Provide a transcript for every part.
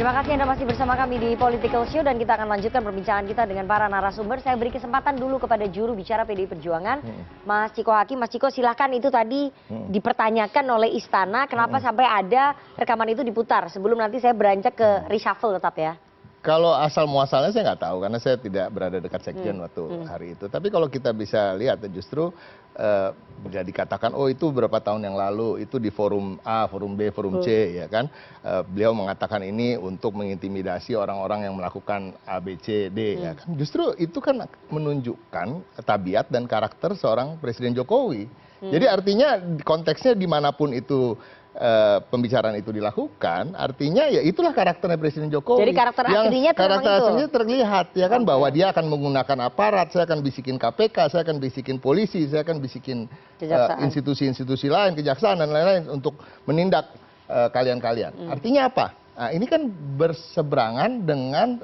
Terima kasih Anda masih bersama kami di Political Show dan kita akan lanjutkan perbincangan kita dengan para narasumber. Saya beri kesempatan dulu kepada juru bicara PDI Perjuangan, Mas Ciko Hakim. Mas Ciko, silahkan, itu tadi dipertanyakan oleh Istana, kenapa sampai ada rekaman itu diputar sebelum nanti saya beranjak ke reshuffle tetap ya. Kalau asal muasalnya saya nggak tahu karena saya tidak berada dekat sekjen waktu hari itu. Tapi kalau kita bisa lihat justru bisa dikatakan oh itu beberapa tahun yang lalu itu di forum A, forum B, forum C ya kan. Beliau mengatakan ini untuk mengintimidasi orang-orang yang melakukan A, B, C, D ya kan. Justru itu kan menunjukkan tabiat dan karakter seorang Presiden Jokowi. Jadi artinya konteksnya dimanapun itu pembicaraan itu dilakukan, artinya ya itulah karakternya Presiden Jokowi. Jadi karakter aslinya terlihat ya kan bahwa dia akan menggunakan aparat, saya akan bisikin KPK, saya akan bisikin polisi, saya akan bisikin institusi-institusi lain, kejaksaan dan lain-lain untuk menindak kalian-kalian. Artinya apa? Nah, ini kan berseberangan dengan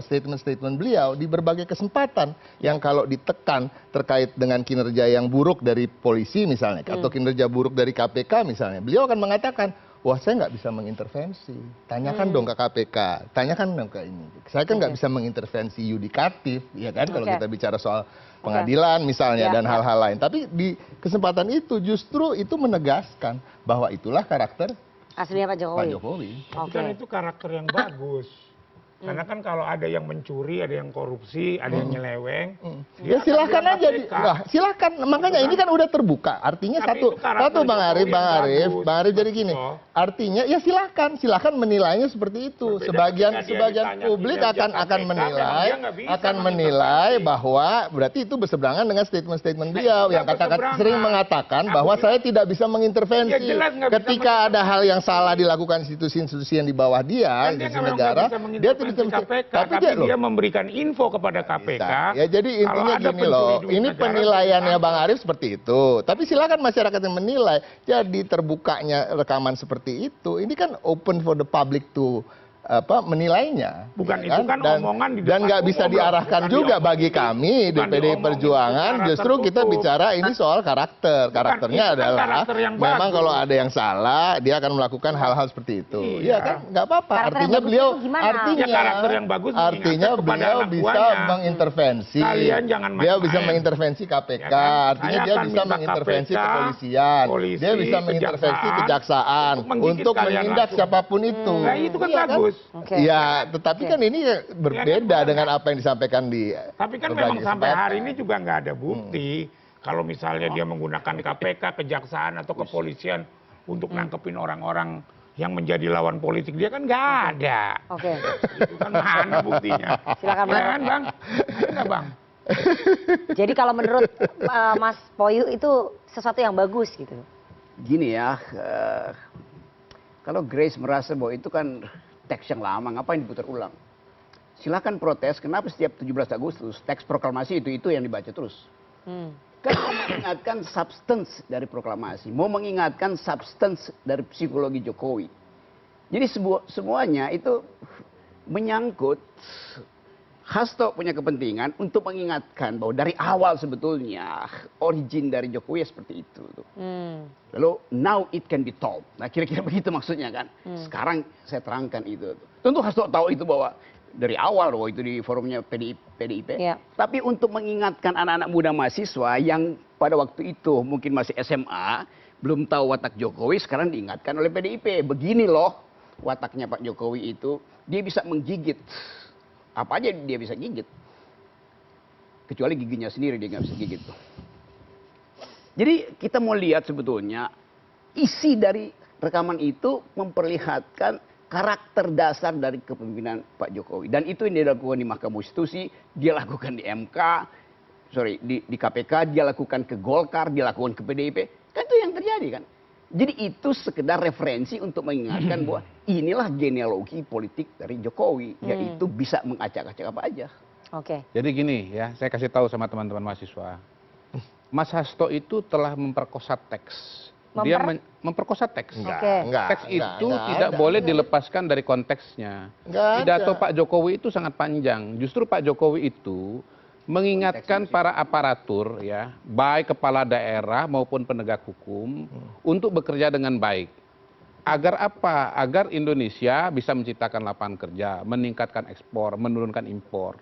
statement-statement beliau di berbagai kesempatan yang kalau ditekan terkait dengan kinerja yang buruk dari polisi misalnya atau kinerja buruk dari KPK misalnya, beliau akan mengatakan wah saya nggak bisa mengintervensi, tanyakan dong ke KPK, tanyakan dong ke ini, saya kan nggak bisa mengintervensi yudikatif ya kan kalau kita bicara soal pengadilan misalnya dan hal-hal lain. Tapi di kesempatan itu justru itu menegaskan bahwa itulah karakter aslinya Pak Jokowi. Kan itu karakter yang bagus. Karena kan kalau ada yang mencuri, ada yang korupsi, ada yang nyeleweng. Ya silahkan aja. Silahkan. Makanya ini kan udah terbuka. Artinya satu Bang Arif jadi gini. Artinya ya silahkan menilainya seperti itu. Sebagian publik akan menilai bahwa berarti itu berseberangan dengan statement-statement beliau yang sering mengatakan bahwa saya tidak bisa mengintervensi ketika ada hal yang salah dilakukan institusi-institusi yang di bawah dia, institusi negara, dia tidak KPK, tapi dia memberikan info kepada KPK. Ya jadi intinya gini loh, ini penilaiannya Bang Arif seperti itu. Tapi silakan masyarakat yang menilai. Jadi terbukanya rekaman seperti itu, ini kan open for the public to menilainya. Bukan itu kan omongan di depan dan nggak bisa diarahkan juga bagi kami di PDI Perjuangan. Justru kita bicara ini soal karakternya adalah memang kalau ada yang salah dia akan melakukan hal-hal seperti itu. Iya kan nggak apa-apa. Artinya beliau karakter yang bagus artinya beliau bisa mengintervensi. Dia bisa mengintervensi KPK. Artinya dia bisa mengintervensi kepolisian. Dia bisa mengintervensi kejaksaan untuk menindak siapapun itu. Nah itu kan bagus. Ya, tetapi kan ini berbeda dengan apa yang disampaikan di. Tapi kan memang sampai hari ini juga nggak ada bukti kalau misalnya dia menggunakan KPK, kejaksaan atau kepolisian untuk nangkepin orang-orang yang menjadi lawan politik dia kan nggak ada. Itu kan mana buktinya? Silakan Bang. Ada Bang. Jadi kalau menurut Mas Poyu itu sesuatu yang bagus gitu. Gini ya, kalau Grace merasa bahwa itu kan teks yang lama, ngapain diputar ulang? Silahkan protes, kenapa setiap 17 Agustus teks proklamasi itu yang dibaca terus? Kan mau mengingatkan substance dari proklamasi, mau mengingatkan substance dari psikologi Jokowi. Jadi semuanya itu menyangkut Hasto punya kepentingan untuk mengingatkan bahwa dari awal sebetulnya origin dari Jokowi seperti itu. Lalu now it can be told. Nah kira-kira begitu maksudnya kan. Sekarang saya terangkan itu. Tentu Hasto tahu itu bahwa dari awal bahwa itu di forumnya PDIP. Tapi untuk mengingatkan anak-anak muda mahasiswa yang pada waktu itu mungkin masih SMA, belum tahu watak Jokowi, sekarang diingatkan oleh PDIP. Begini loh wataknya Pak Jokowi itu, dia bisa menggigit. Apa aja dia bisa gigit. Kecuali giginya sendiri dia nggak bisa gigit. Jadi kita mau lihat sebetulnya isi dari rekaman itu memperlihatkan karakter dasar dari kepemimpinan Pak Jokowi. Dan itu yang dia lakukan di Mahkamah Konstitusi, dia lakukan di MK, di KPK, dia lakukan ke Golkar, dia lakukan ke PDIP. Kan itu yang terjadi kan. Jadi itu sekedar referensi untuk mengingatkan bahwa inilah genealogi politik dari Jokowi, yaitu bisa mengacak-acak apa aja. Jadi gini ya, saya kasih tahu sama teman-teman mahasiswa. Mas Hasto itu telah memperkosa teks. Dia memperkosa teks. Teks itu tidak boleh dilepaskan dari konteksnya. Pidato Pak Jokowi itu sangat panjang. Justru Pak Jokowi itu mengingatkan para aparatur ya, baik kepala daerah maupun penegak hukum untuk bekerja dengan baik. Agar apa? Agar Indonesia bisa menciptakan lapangan kerja, meningkatkan ekspor, menurunkan impor.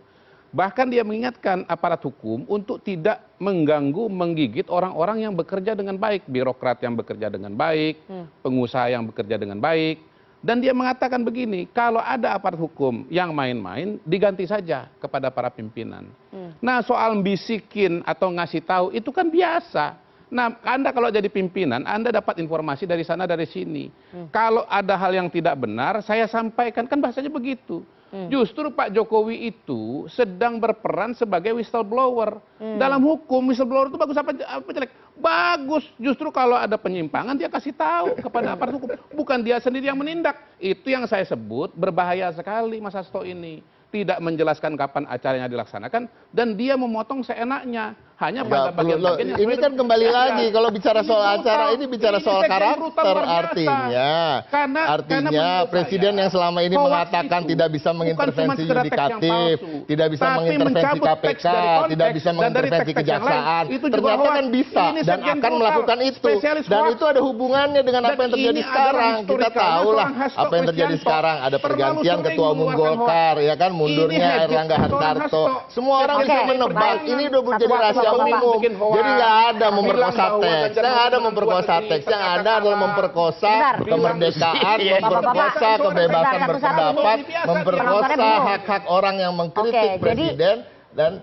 Bahkan dia mengingatkan aparat hukum untuk tidak mengganggu, menggigit orang-orang yang bekerja dengan baik, birokrat yang bekerja dengan baik, pengusaha yang bekerja dengan baik. Dan dia mengatakan begini, kalau ada aparat hukum yang main-main, diganti saja kepada para pimpinan. Nah, soal bisikin atau ngasih tahu itu kan biasa. Nah, Anda kalau jadi pimpinan, Anda dapat informasi dari sana, dari sini. Kalau ada hal yang tidak benar, saya sampaikan, kan bahasanya begitu. Justru Pak Jokowi itu sedang berperan sebagai whistleblower. Dalam hukum, whistleblower itu bagus apa jelek? Bagus. Justru kalau ada penyimpangan, dia kasih tahu kepada aparat hukum. Bukan dia sendiri yang menindak. Itu yang saya sebut berbahaya sekali Mas Hasto ini. Tidak menjelaskan kapan acaranya dilaksanakan, dan dia memotong seenaknya. Hanya pada bagian-bagian yang ini kan kembali lagi kalau bicara soal acara, ini bicara soal karakter artinya. Artinya presiden yang selama ini mengatakan tidak bisa mengintervensi yudikatif, tidak bisa mengintervensi KPK, tidak bisa mengintervensi kejaksaan, ternyata kan bisa dan akan melakukan itu. Dan itu ada hubungannya dengan apa yang terjadi sekarang. Kita tahulah apa yang terjadi sekarang. Ada pergantian ketua umum Golkar, ya kan, mundurnya Erlangga Hartarto. Semua orang bisa menebak. Ini udah menjadi rahasia umum. Jadi nggak ada memperkosa teks, nggak ada memperkosa teks. Yang ada adalah memperkosa kemerdekaan, memperkosa kebebasan berpendapat, memperkosa hak-hak orang yang mengkritik presiden dan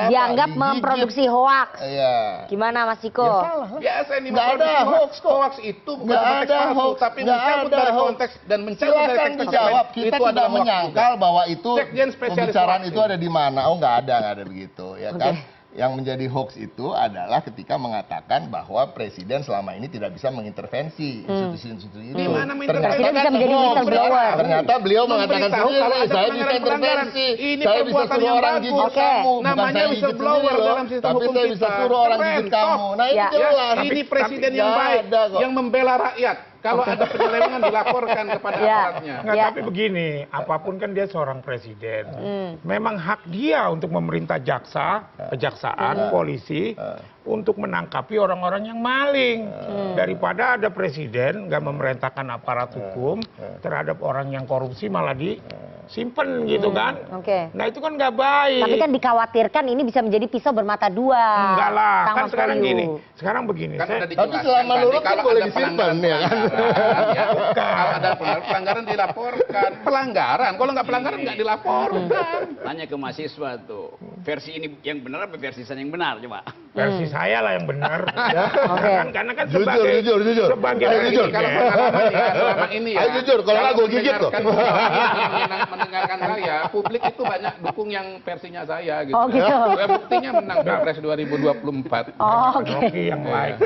dianggap memproduksi hoaks. Iya. Gimana Mas Ciko? Biasa ini nggak ada hoax kok. Hoax itu bukan konteks palsu, tapi mencabut dari konteks dan mencabut dari teks dijawab. Kita tidak menyangkal bahwa itu spesialis pembicaraan itu ada di mana. Oh, nggak ada begitu, ya kan? Yang menjadi hoax itu adalah ketika mengatakan bahwa presiden selama ini tidak bisa mengintervensi institusi-institusi itu. Ternyata bisa menjadi whistleblower. Ternyata beliau mengatakan sendiri, saya bisa intervensi, saya bisa suruh orang gigit kamu, bukan saya gigit sendiri loh, tapi saya bisa suruh orang gigit kamu. Nah, ini jelas. Ini presiden yang baik, yang membela rakyat. Kalau ada penyelewengan dilaporkan kepada aparatnya. Nggak, tapi begini, apapun kan dia seorang presiden. Memang hak dia untuk memerintah kejaksaan, polisi, untuk menangkapi orang-orang yang maling. Daripada ada presiden nggak memerintahkan aparat hukum terhadap orang yang korupsi malah disimpan gitu kan. Nah itu kan nggak baik. Tapi kan dikhawatirkan ini bisa menjadi pisau bermata dua. Enggak lah, kan sekarang gini. Sekarang begini. Tapi selama nurut kan boleh disimpan ya kan. Kalau ada pelanggaran dilaporkan. Pelanggaran, kalau nggak pelanggaran nggak dilaporkan. Tanya ke mahasiswa tuh, versi ini yang benar apa versi saya yang benar coba? Versi saya lah yang benar. Karena kan jujur. sebagai Kalau selama ini ya. Jujur, kalau nggak gue gigit tuh. Mendengarkan saya, publik itu banyak dukung yang versinya saya gitu. Oh gitu. Buktinya menang Pilpres 2024. Oh, oke. Yang lain.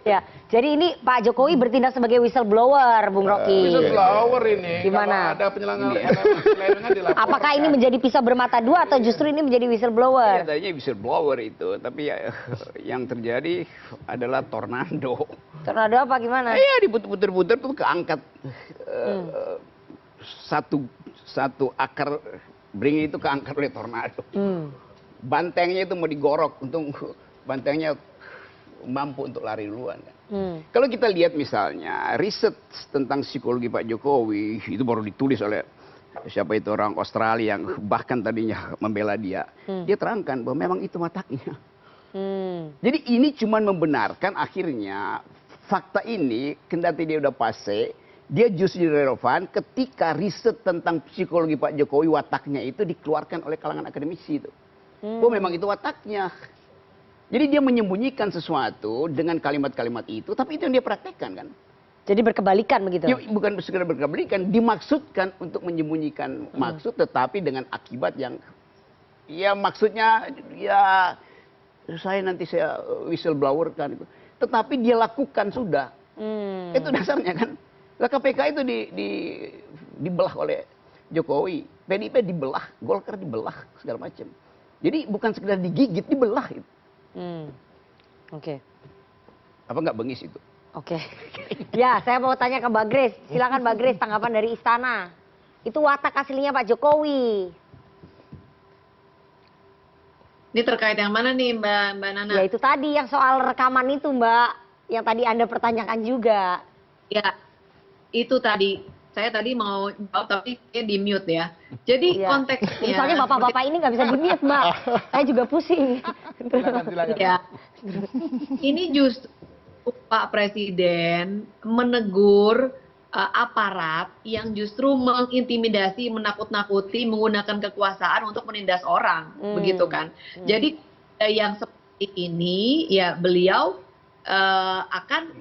Ya, jadi ini Pak Jokowi bertindak sebagai whistleblower, Bung Rocky. Whistleblower ini. Gimana? Kalau ada penyelenggaraan dilaporkan. Apakah ini menjadi pisau bermata dua atau justru ini menjadi whistleblower? Tadinya whistleblower itu, tapi ya, yang terjadi adalah tornado. Tornado apa gimana? Iya, diputer-puter tuh keangkat satu akar beringin itu keangkat oleh tornado. Bantengnya itu mau digorok, untung bantengnya mampu untuk lari duluan. Kalau kita lihat misalnya riset tentang psikologi Pak Jokowi itu baru ditulis oleh siapa itu orang Australia yang bahkan tadinya membela dia. Dia terangkan bahwa memang itu wataknya. Jadi ini cuma membenarkan akhirnya fakta ini kendati dia udah pase, dia justru relevan ketika riset tentang psikologi Pak Jokowi wataknya itu dikeluarkan oleh kalangan akademisi itu. Bahwa memang itu wataknya. Jadi dia menyembunyikan sesuatu dengan kalimat-kalimat itu, tapi itu yang dia praktekkan kan. Jadi berkebalikan begitu? Ya, bukan sekedar berkebalikan, dimaksudkan untuk menyembunyikan maksud, tetapi dengan akibat yang, ya maksudnya, ya saya nanti saya whistleblower kan itu. Tetapi dia lakukan sudah. Itu dasarnya kan. Lah KPK itu dibelah oleh Jokowi, PDIP dibelah, Golkar dibelah, segala macam. Jadi bukan sekedar digigit, dibelah itu. Oke. Apa nggak bengis itu? Oke. Ya, saya mau tanya ke Mbak Grace. Silakan Mbak Grace, tanggapan dari Istana. Itu watak aslinya Pak Jokowi. Ini terkait yang mana nih Mbak Nana? Ya itu tadi yang soal rekaman itu Mbak, yang tadi Anda pertanyakan juga. Ya, itu tadi saya tadi mau jawab tapi di mute ya. Jadi konteksnya. Misalnya bapak-bapak ini nggak bisa di mute, Mbak. Saya juga pusing. Silakan. Ya. Ini justru Pak Presiden menegur aparat yang justru mengintimidasi, menakut-nakuti, menggunakan kekuasaan untuk menindas orang, begitu kan? Jadi yang seperti ini ya beliau akan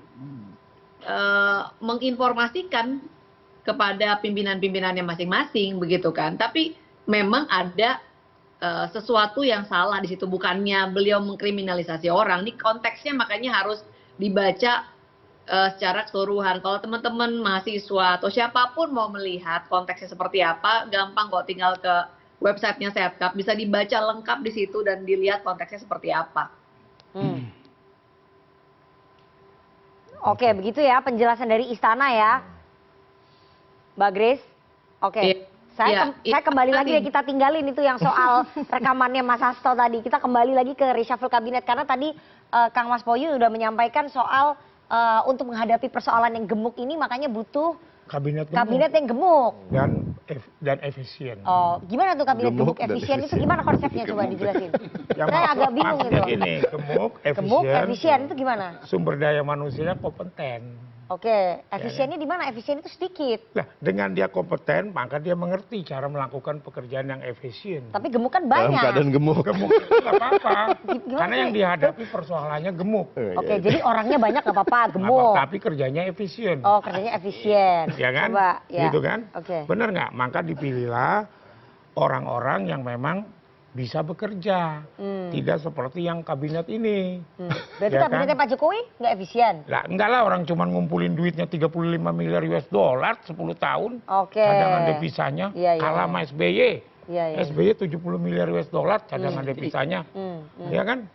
menginformasikan kepada pimpinan-pimpinannya masing-masing, begitu kan? Tapi memang ada sesuatu yang salah di situ, bukannya beliau mengkriminalisasi orang. Ini konteksnya makanya harus dibaca secara keseluruhan. Kalau teman-teman mahasiswa atau siapapun mau melihat konteksnya seperti apa, gampang kok, tinggal ke websitenya Setkap, bisa dibaca lengkap di situ dan dilihat konteksnya seperti apa. Oke, begitu ya penjelasan dari Istana ya, Mbak Grace. Oke. Saya kembali lagi ya, kita tinggalin itu yang soal rekamannya Mas Hasto tadi. Kita kembali lagi ke reshuffle kabinet karena tadi Kang Mas Poyu sudah menyampaikan soal untuk menghadapi persoalan yang gemuk ini makanya butuh kabinet yang gemuk dan efisien. Oh, gimana tuh kabinet gemuk efisien itu gimana konsepnya, coba dijelasin. Saya agak bingung itu. Gini, gemuk, efisien itu gimana? Sumber daya manusianya kompeten. Oke, efisiennya di mana? Efisien itu sedikit. Nah, dengan dia kompeten, maka dia mengerti cara melakukan pekerjaan yang efisien. Tapi gemuk kan banyak. Dalam keadaan gemuk. Gemuk itu nggak apa-apa. Karena yang dihadapi persoalannya gemuk. Oke, jadi orangnya banyak nggak apa-apa, gemuk. Tapi kerjanya efisien. Oh, kerjanya efisien. Ya kan? Coba, ya. Gitu kan? Oke. Benar nggak? Maka dipilihlah orang-orang yang memang bisa bekerja, tidak seperti yang kabinet ini. Berarti Ya kabinetnya kan? Pak Jokowi nggak efisien? Lah, enggak lah, orang cuma ngumpulin duitnya 35 miliar US dollar 10 tahun. Oke. Cadangan devisanya, Iya, iya, kalah sama SBY. Iya, iya. SBY 70 miliar US dollar cadangan devisanya. Ya kan?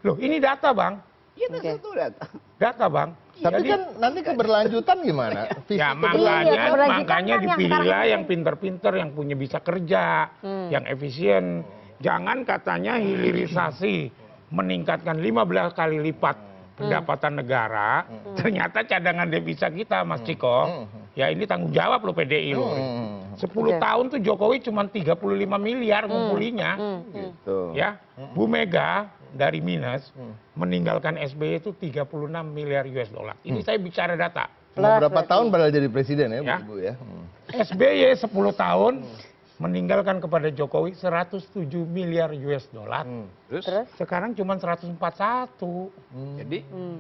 Loh, ini data, Bang. Iya, satu data. Data, Bang. Tapi Jadi, kan nanti keberlanjutan gimana? Visi ya keberlanjutan. makanya kan yang dipilihlah sekarang yang pinter-pinter, yang punya bisa kerja, yang efisien. Jangan katanya hilirisasi meningkatkan 15 kali lipat pendapatan negara, ternyata cadangan devisa kita, Mas Ciko, ya ini tanggung jawab loh PDI loh. 10 tahun tuh Jokowi cuma 35 miliar ngumpulinya. Gitu. Ya, Bu Mega dari minus meninggalkan SBY itu 36 miliar US dollar. Ini saya bicara data. Cuma berapa tahun padahal jadi presiden ya, Ya. Bu ya? SBY 10 tahun meninggalkan kepada Jokowi 107 miliar US dollar. Terus? Sekarang cuma 141.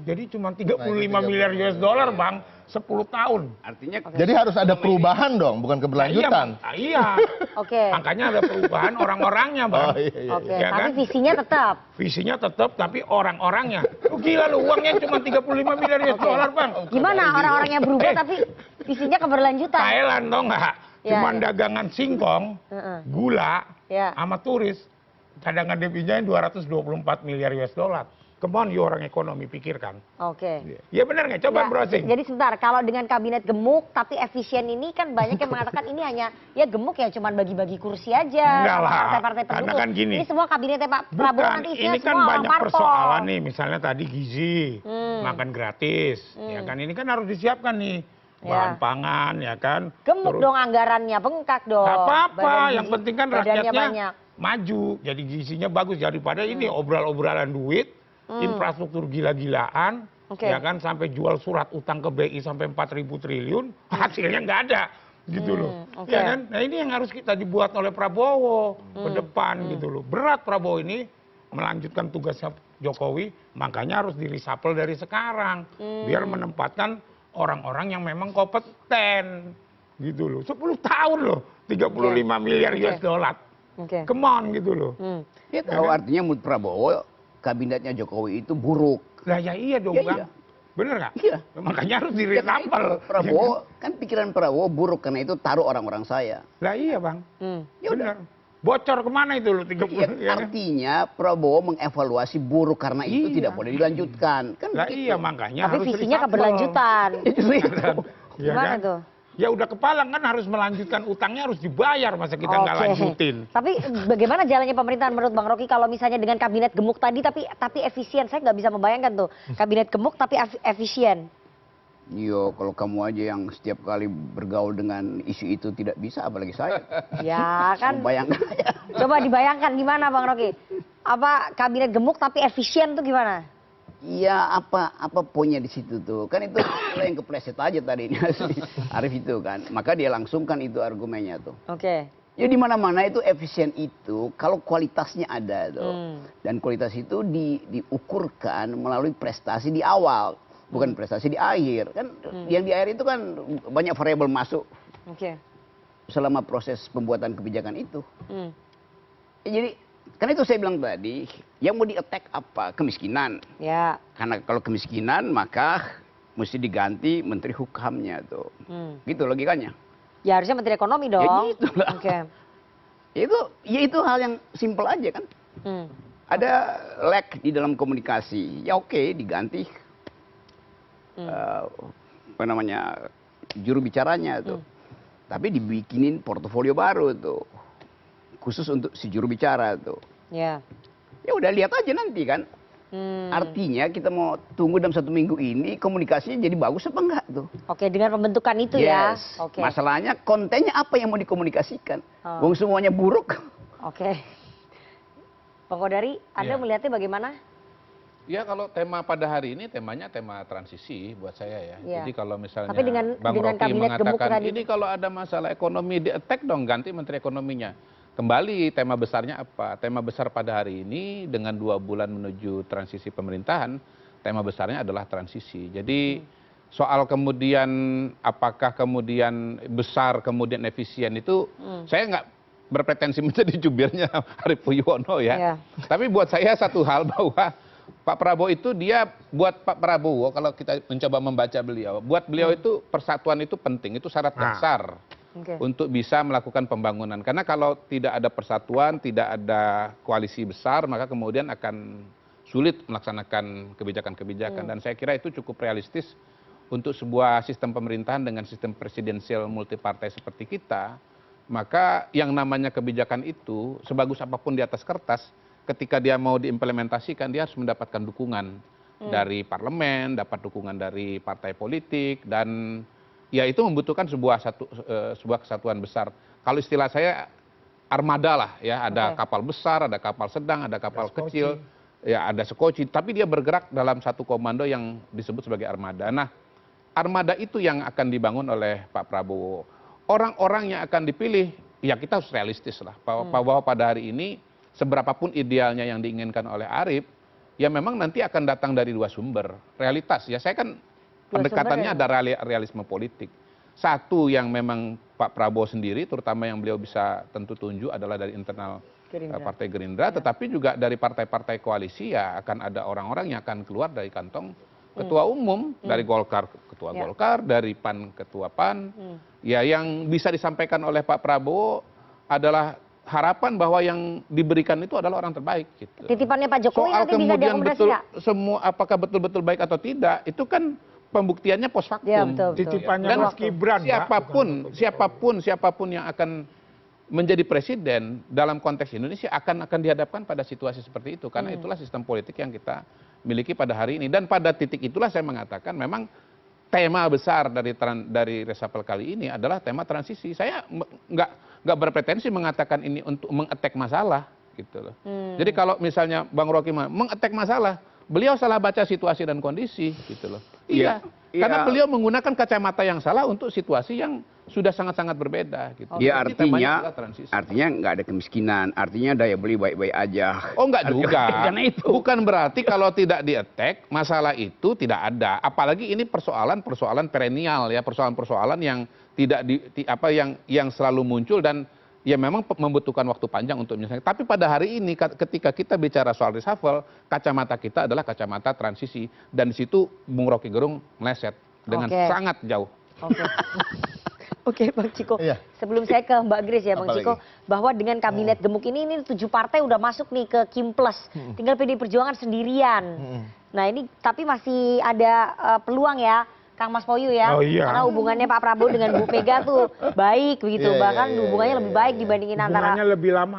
Jadi cuma 35 Nah, miliar US dollar, Bang, 10 tahun. Artinya Jadi harus ada perubahan dong, bukan keberlanjutan. Iya. Oke. Makanya ada perubahan orang-orangnya, Bang. Oh, iya. Oke, Ya tapi kan? visinya tetap. Visinya tetap, tapi orang-orangnya. Lu gila lu, uangnya cuma 35 miliar US dollar, Bang. Gimana orang-orangnya berubah tapi visinya keberlanjutan? Thailand tau nggak? Ya, Cuman ya. dagangan singkong, gula, Ya. sama turis. Cadangan devisanya 224 miliar US dollar. Come on, you orang ekonomi, pikirkan. Oke. Ya benar nggak? Coba Ya, browsing. jadi sebentar, kalau dengan kabinet gemuk tapi efisien ini kan banyak yang mengatakan ini hanya ya gemuk ya cuman bagi-bagi kursi aja Enggak sama lah, partai-partai pendukung. karena kan gini. Ini semua kabinetnya Pak Prabowo Bukan, nanti isinya ini kan semua orang banyak parpol. persoalan nih. Misalnya tadi gizi, makan gratis. Ya kan, ini kan harus disiapkan nih. Bahan Ya. pangan, ya kan. Gemuk Terus- dong anggarannya, bengkak dong. Nggak apa-apa, Badan yang gizi- penting kan badannya rakyatnya banyak. maju. Jadi gizinya bagus daripada ini obral-obralan duit, infrastruktur gila-gilaan, Oke. ya kan, sampai jual surat utang ke BI sampai 4.000 triliun, hasilnya nggak ada. Gitu loh. oke. Ya kan? Nah, ini yang harus kita dibuat oleh Prabowo ke depan gitu loh. Berat Prabowo ini melanjutkan tugasnya Jokowi, makanya harus di-reshuffle dari sekarang biar menempatkan orang-orang yang memang kompeten gitu loh. 10 tahun loh, 35 miliar US dollar. Oke. Come on gitu loh. ya tahu artinya menurut Prabowo kabinetnya Jokowi itu buruk. Lah ya iya dong, Ya, Bang. iya. Bener nggak? Iya. Makanya harus Ya, karena di-reshuffle. itu Prabowo kan pikiran Prabowo buruk karena itu taruh orang-orang saya. Lah iya, Bang. Ya udah. Bener. Bocor kemana itu loh 30 Ya, ya kan? artinya Prabowo mengevaluasi buruk karena itu Iya. tidak boleh dilanjutkan. Kan Lah begitu. iya, makanya Tapi harus visinya reshuffle. keberlanjutan. Ya, justru itu. Ya Gimana kan? tuh? Ya udah kepalang kan, harus melanjutkan utangnya, harus dibayar, masa kita nggak Oke. lanjutin. Tapi bagaimana jalannya pemerintahan menurut Bang Rocky kalau misalnya dengan kabinet gemuk tadi tapi efisien? Saya nggak bisa membayangkan tuh kabinet gemuk tapi efisien. Yo, kalau kamu aja yang setiap kali bergaul dengan isu itu tidak bisa, apalagi saya. Ya kan. Bayangkan. Coba dibayangkan gimana Bang Rocky? Apa kabinet gemuk tapi efisien tuh gimana? Iya, apa poinnya di situ tuh? Kan itu yang kepleset aja tadi Arief itu kan. Maka dia langsungkan itu argumennya tuh. Oke. Ya di mana-mana itu efisien itu kalau kualitasnya ada tuh. Dan kualitas itu diukurkan melalui prestasi di awal. Bukan prestasi di akhir. Kan yang di akhir itu kan banyak variabel masuk. Oke. Selama proses pembuatan kebijakan itu. Jadi, karena itu saya bilang tadi, yang mau di-attack apa? Kemiskinan. Ya. Karena kalau kemiskinan, maka mesti diganti Menteri Hukamnya tuh. Gitu logikanya. Ya harusnya Menteri Ekonomi dong. Ya gitu lah. Oke. Itu hal yang simpel aja kan. Ada lag di dalam komunikasi. Ya oke, diganti. Apa namanya, juru bicaranya tuh. Tapi dibikinin portofolio baru tuh. Khusus untuk si juru bicara tuh. Ya. Ya udah lihat aja nanti kan. Artinya kita mau tunggu dalam 1 minggu ini komunikasinya jadi bagus apa enggak tuh. Oke, dengan pembentukan itu ya. Yes. Oke. Masalahnya kontennya apa yang mau dikomunikasikan. Wong semuanya buruk. Oke. Bang Kodari, Anda melihatnya bagaimana? Ya kalau tema pada hari ini temanya tema transisi buat saya ya. Iya. Jadi kalau misalnya Tapi dengan Bang Rocky kabinet gemuk mengatakan tadi. ini kalau ada masalah ekonomi di-attack dong, ganti Menteri Ekonominya. Kembali tema besarnya apa? Tema besar pada hari ini dengan 2 bulan menuju transisi pemerintahan, tema besarnya adalah transisi. Jadi soal kemudian apakah kemudian besar kemudian efisien itu saya nggak berpretensi menjadi jubirnya Arief Puyono ya. Tapi buat saya satu hal bahwa Pak Prabowo itu dia buat Pak Prabowo kalau kita mencoba membaca beliau, buat beliau itu persatuan itu penting, itu syarat dasar untuk bisa melakukan pembangunan. Karena kalau tidak ada persatuan, tidak ada koalisi besar, maka kemudian akan sulit melaksanakan kebijakan-kebijakan. Dan saya kira itu cukup realistis untuk sebuah sistem pemerintahan dengan sistem presidensial multipartai seperti kita. Maka yang namanya kebijakan itu sebagus apapun di atas kertas, ketika dia mau diimplementasikan dia harus mendapatkan dukungan dari parlemen, dapat dukungan dari partai politik, dan ya itu membutuhkan sebuah kesatuan besar. Kalau istilah saya armada lah ya, ada kapal besar, ada kapal sedang, ada kapal kecil, ya ada sekoci, tapi dia bergerak dalam satu komando yang disebut sebagai armada. Nah, armada itu yang akan dibangun oleh Pak Prabowo. Orang-orang yang akan dipilih, ya kita harus realistis lah, bahwa pada hari ini seberapapun idealnya yang diinginkan oleh Arief, ya memang nanti akan datang dari 2 sumber. Realitas, ya saya kan pendekatannya ada realisme politik. Satu yang memang Pak Prabowo sendiri, terutama yang beliau bisa tentu tunjuk adalah dari internal Partai Gerindra, tetapi juga dari partai-partai koalisi ya akan ada orang-orang yang akan keluar dari kantong Ketua Umum, dari Golkar Ketua Golkar, dari PAN Ketua PAN. Ya yang bisa disampaikan oleh Pak Prabowo adalah harapan bahwa yang diberikan itu adalah orang terbaik. Gitu. Titipannya Pak Jokowi soal nanti bisa diakomodasi nggak? Semua apakah betul-betul baik atau tidak, itu kan pembuktiannya post factum. Ya, betul. Titipannya Dan Mas Gibran, siapapun yang akan menjadi presiden dalam konteks Indonesia akan dihadapkan pada situasi seperti itu, karena itulah sistem politik yang kita miliki pada hari ini. Dan pada titik itulah saya mengatakan memang tema besar dari reshuffle kali ini adalah tema transisi. Saya nggak berpretensi mengatakan ini untuk meng-attack masalah gitu loh. Jadi kalau misalnya Bang Rocky meng-attack masalah, beliau salah baca situasi dan kondisi gitu loh. Iya, karena beliau menggunakan kacamata yang salah untuk situasi yang sudah sangat-sangat berbeda gitu. Ya artinya nggak ada kemiskinan, artinya daya beli baik-baik aja. Oh nggak juga. Bukan berarti kalau tidak di-attack masalah itu tidak ada. Apalagi ini persoalan perennial ya, persoalan-persoalan yang tidak yang selalu muncul dan ya memang membutuhkan waktu panjang untuk menyelesaikan. Tapi pada hari ini ketika kita bicara soal reshuffle, kacamata kita adalah kacamata transisi, dan di situ Bung Rocky Gerung meleset dengan sangat jauh. Oke, Bang Ciko. Sebelum saya ke Mbak Grace ya, Bang Ciko, bahwa dengan kabinet gemuk ini 7 partai udah masuk nih ke Kim Plus, tinggal PDI Perjuangan sendirian. Nah ini tapi masih ada peluang ya, Kang Mas Poyu ya, karena hubungannya Pak Prabowo dengan Bu Mega tuh baik begitu, bahkan hubungannya lebih baik dibandingin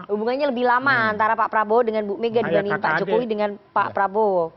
hubungannya lebih lama antara Pak Prabowo dengan Bu Mega dibandingin Pak Jokowi dengan Pak Prabowo.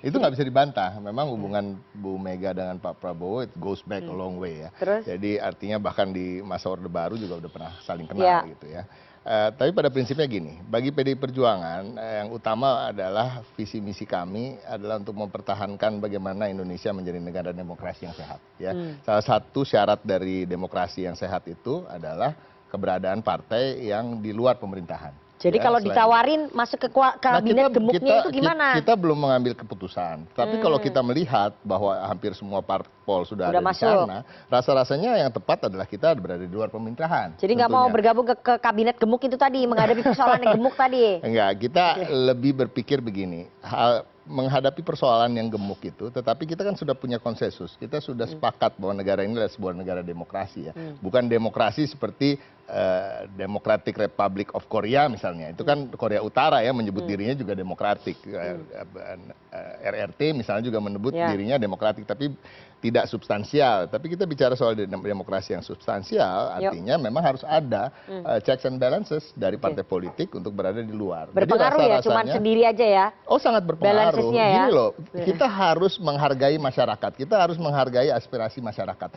Itu nggak bisa dibantah. Memang hubungan Bu Mega dengan Pak Prabowo it goes back a long way ya. Terus? Jadi artinya bahkan di masa Orde Baru juga udah pernah saling kenal gitu ya. Tapi pada prinsipnya gini, bagi PDI Perjuangan yang utama adalah visi misi kami adalah untuk mempertahankan bagaimana Indonesia menjadi negara demokrasi yang sehat. Ya, salah satu syarat dari demokrasi yang sehat itu adalah keberadaan partai yang di luar pemerintahan. Jadi kalau ditawarin masuk ke kabinet gemuknya itu gimana? Kita belum mengambil keputusan. Tapi kalau kita melihat bahwa hampir semua parpol sudah ada di sana, rasa-rasanya yang tepat adalah kita berada di luar pemerintahan. Jadi nggak mau bergabung ke kabinet gemuk itu tadi, menghadapi persoalan yang gemuk tadi? Enggak, kita lebih berpikir begini. Menghadapi persoalan yang gemuk itu, tetapi kita kan sudah punya konsensus. Kita sudah sepakat bahwa negara ini adalah sebuah negara demokrasi ya. Bukan demokrasi seperti Democratic Republic of Korea misalnya. Itu kan Korea Utara ya menyebut dirinya juga demokratik. RRT misalnya juga menyebut dirinya demokratik, tapi tidak substansial. Tapi kita bicara soal demokrasi yang substansial, artinya memang harus ada checks and balances dari partai politik untuk berada di luar. Berpengaruh ya, cuma sendiri aja ya? Oh sangat berpengaruh. Ya? Gini loh, kita harus menghargai masyarakat, kita harus menghargai aspirasi masyarakat.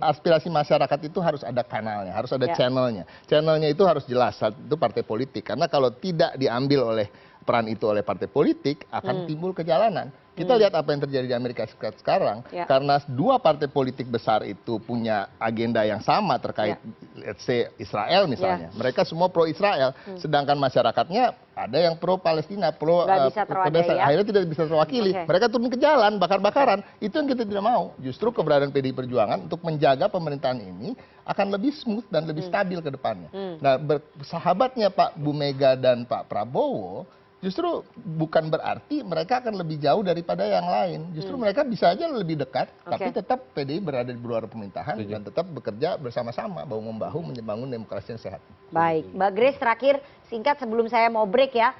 Aspirasi masyarakat itu harus ada kanalnya, harus ada channelnya. Channelnya itu harus jelas, itu partai politik. Karena kalau tidak diambil oleh peran itu oleh partai politik, akan timbul kejalanan. Kita lihat apa yang terjadi di Amerika Serikat sekarang, karena dua partai politik besar itu punya agenda yang sama terkait, let's say Israel misalnya. Mereka semua pro Israel, sedangkan masyarakatnya ada yang pro Palestina, pro akhirnya tidak bisa terwakili. Mereka turun ke jalan, bakar-bakaran. Itu yang kita tidak mau. Justru keberadaan PDI Perjuangan untuk menjaga pemerintahan ini akan lebih smooth dan lebih stabil ke depannya. Nah, sahabatnya Pak Bu Mega dan Pak Prabowo justru bukan berarti mereka akan lebih jauh daripada yang lain. Justru mereka bisa aja lebih dekat, tapi tetap PDI berada di luar pemerintahan dan tetap bekerja bersama-sama, bahu-membahu membangun demokrasi yang sehat. Baik, Mbak Grace terakhir singkat sebelum saya mau break ya.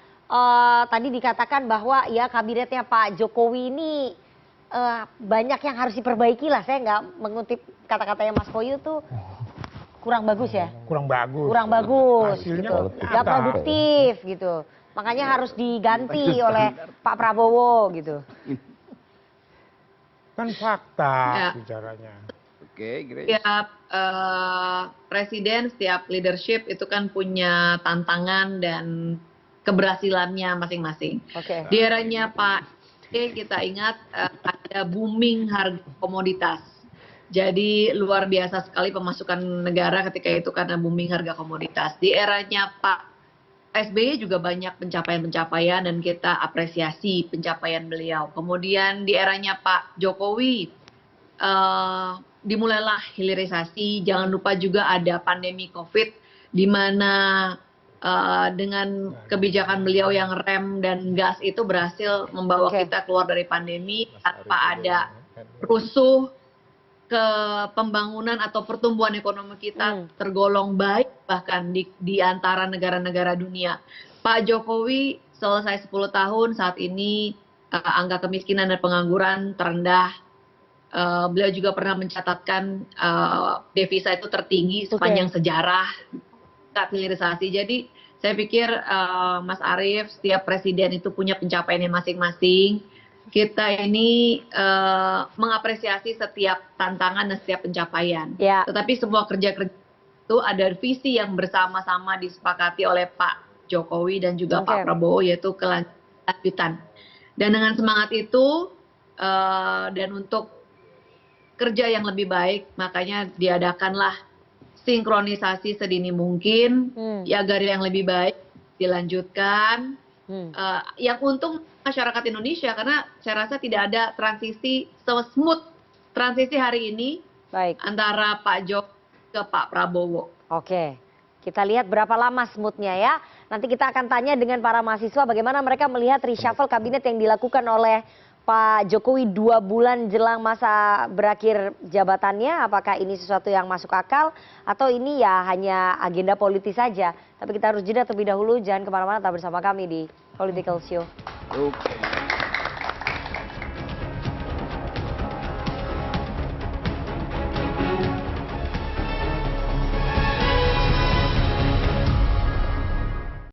Tadi dikatakan bahwa ya kabinetnya Pak Jokowi ini banyak yang harus diperbaiki lah. Saya nggak mengutip kata-katanya Mas Poyu tuh kurang bagus ya? Kurang bagus. Kurang bagus, Hasilnya gitu. Nggak produktif gitu. Makanya harus diganti oleh Pak Prabowo gitu. Kan fakta bicaranya. Setiap presiden, setiap leadership itu kan punya tantangan dan keberhasilannya masing-masing. Di eranya Pak kita ingat ada booming harga komoditas. Jadi luar biasa sekali pemasukan negara ketika itu karena booming harga komoditas. Di eranya Pak SBY juga banyak pencapaian-pencapaian dan kita apresiasi pencapaian beliau. Kemudian di eranya Pak Jokowi dimulailah hilirisasi. Jangan lupa juga ada pandemi COVID di mana dengan kebijakan beliau yang rem dan gas itu berhasil membawa kita keluar dari pandemi tanpa ada rusuh ke pembangunan atau pertumbuhan ekonomi kita tergolong baik bahkan di antara negara-negara dunia. Pak Jokowi selesai 10 tahun saat ini angka kemiskinan dan pengangguran terendah. Beliau juga pernah mencatatkan devisa itu tertinggi sepanjang sejarah hilirisasi. Jadi saya pikir Mas Arief, setiap presiden itu punya pencapaiannya masing-masing. Kita ini mengapresiasi setiap tantangan dan setiap pencapaian. Tetapi semua kerja-kerja itu ada visi yang bersama-sama disepakati oleh Pak Jokowi dan juga Pak Prabowo, yaitu kelanjutan. Dan dengan semangat itu dan untuk kerja yang lebih baik, makanya diadakanlah sinkronisasi sedini mungkin, agar yang lebih baik dilanjutkan. Yang untung masyarakat Indonesia karena saya rasa tidak ada transisi smooth transisi hari ini antara Pak Jokowi ke Pak Prabowo. Oke, kita lihat berapa lama smoothnya ya. Nanti kita akan tanya dengan para mahasiswa bagaimana mereka melihat reshuffle kabinet yang dilakukan oleh Pak Jokowi 2 bulan jelang masa berakhir jabatannya. Apakah ini sesuatu yang masuk akal atau ini ya hanya agenda politis saja. Tapi kita harus jeda terlebih dahulu, jangan kemana-mana, tetap bersama kami di Political Show.